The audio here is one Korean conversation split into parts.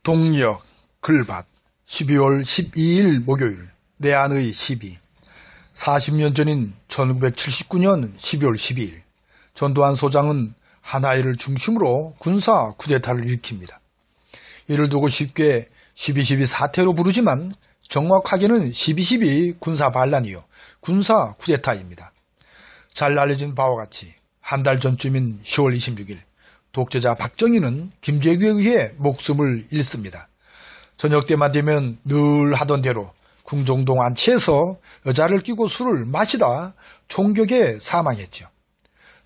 동력, 글밭, 12월 12일 목요일, 내 안의 시비. 40년 전인 1979년 12월 12일, 전두환 소장은 한아이를 중심으로 군사 쿠데타를 일으킵니다. 이를 두고 쉽게 12.12 사태로 부르지만 정확하게는 12.12 군사 반란이요, 군사 쿠데타입니다. 잘 알려진 바와 같이 한 달 전쯤인 10월 26일, 독재자 박정희는 김재규에 의해 목숨을 잃습니다. 저녁 때만 되면 늘 하던 대로 궁정동 안치에서 여자를 끼고 술을 마시다 총격에 사망했죠.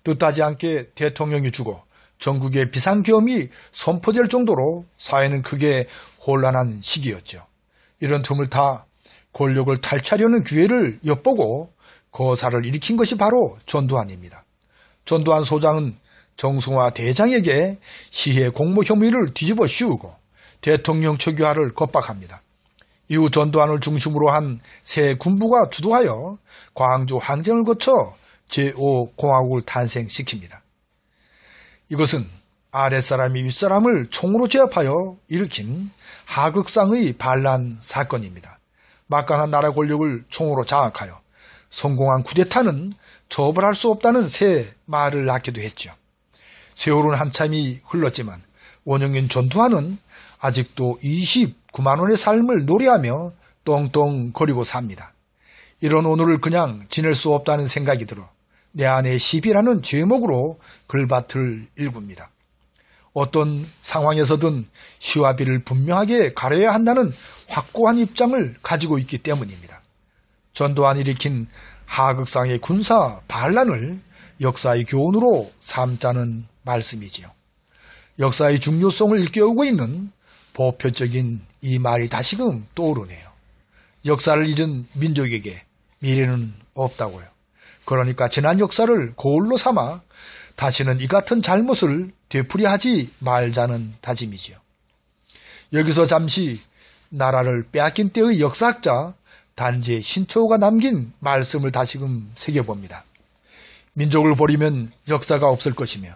뜻하지 않게 대통령이 죽어 전국의 비상계엄이 선포될 정도로 사회는 크게 혼란한 시기였죠. 이런 틈을 타 권력을 탈취하려는 기회를 엿보고 거사를 일으킨 것이 바로 전두환입니다. 전두환 소장은 정승화 대장에게 시해 공모 혐의를 뒤집어 씌우고 대통령 초기화를 겁박합니다. 이후 전두환을 중심으로 한 새 군부가 주도하여 광주 항쟁을 거쳐 제5공화국을 탄생시킵니다. 이것은 아랫사람이 윗사람을 총으로 제압하여 일으킨 하극상의 반란 사건입니다. 막강한 나라 권력을 총으로 장악하여 성공한 쿠데타는 처벌할 수 없다는 새 말을 낳기도 했죠. 세월은 한참이 흘렀지만 원형인 전두환은 아직도 29만 원의 삶을 노래하며 떵떵거리고 삽니다. 이런 오늘을 그냥 지낼 수 없다는 생각이 들어 내 안의 시비라는 제목으로 글밭을 읽습니다. 어떤 상황에서든 시와 비를 분명하게 가려야 한다는 확고한 입장을 가지고 있기 때문입니다. 전두환이 일으킨 하극상의 군사 반란을 역사의 교훈으로 삼자는 말씀이지요. 역사의 중요성을 일깨우고 있는 보편적인 이 말이 다시금 떠오르네요. 역사를 잊은 민족에게 미래는 없다고요. 그러니까 지난 역사를 거울로 삼아 다시는 이 같은 잘못을 되풀이하지 말자는 다짐이지요. 여기서 잠시 나라를 빼앗긴 때의 역사학자 단재 신초호가 남긴 말씀을 다시금 새겨봅니다. 민족을 버리면 역사가 없을 것이며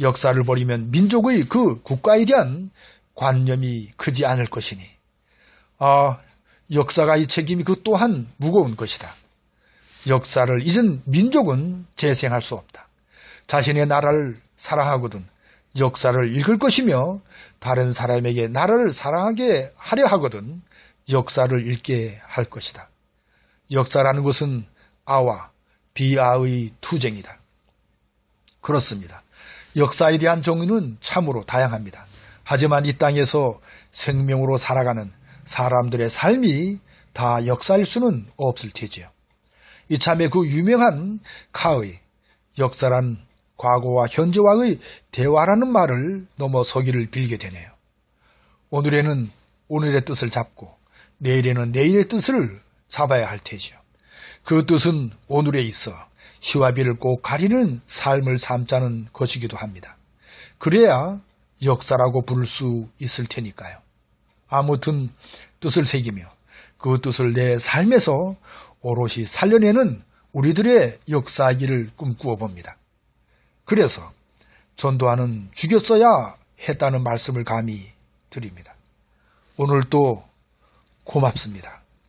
역사를 버리면 민족의 그 국가에 대한 관념이 크지 않을 것이니 역사가 이 책임이 그 또한 무거운 것이다. 역사를 잊은 민족은 재생할 수 없다. 자신의 나라를 사랑하거든 역사를 읽을 것이며 다른 사람에게 나라를 사랑하게 하려 하거든 역사를 읽게 할 것이다. 역사라는 것은 아와 비아의 투쟁이다. 그렇습니다. 역사에 대한 정의는 참으로 다양합니다. 하지만 이 땅에서 생명으로 살아가는 사람들의 삶이 다 역사일 수는 없을 테지요. 이참에 그 유명한 카의 역사란 과거와 현재와의 대화라는 말을 넘어서기를 빌게 되네요. 오늘에는 오늘의 뜻을 잡고 내일에는 내일의 뜻을 잡아야 할 테지요. 그 뜻은 오늘에 있어 시와 비를 꼭 가리는 삶을 삼자는 것이기도 합니다. 그래야 역사라고 부를 수 있을 테니까요. 아무튼 뜻을 새기며 그 뜻을 내 삶에서 오롯이 살려내는 우리들의 역사이기를 꿈꾸어 봅니다. 그래서 전두환은 죽였어야 했다는 말씀을 감히 드립니다. 오늘도 고맙습니다.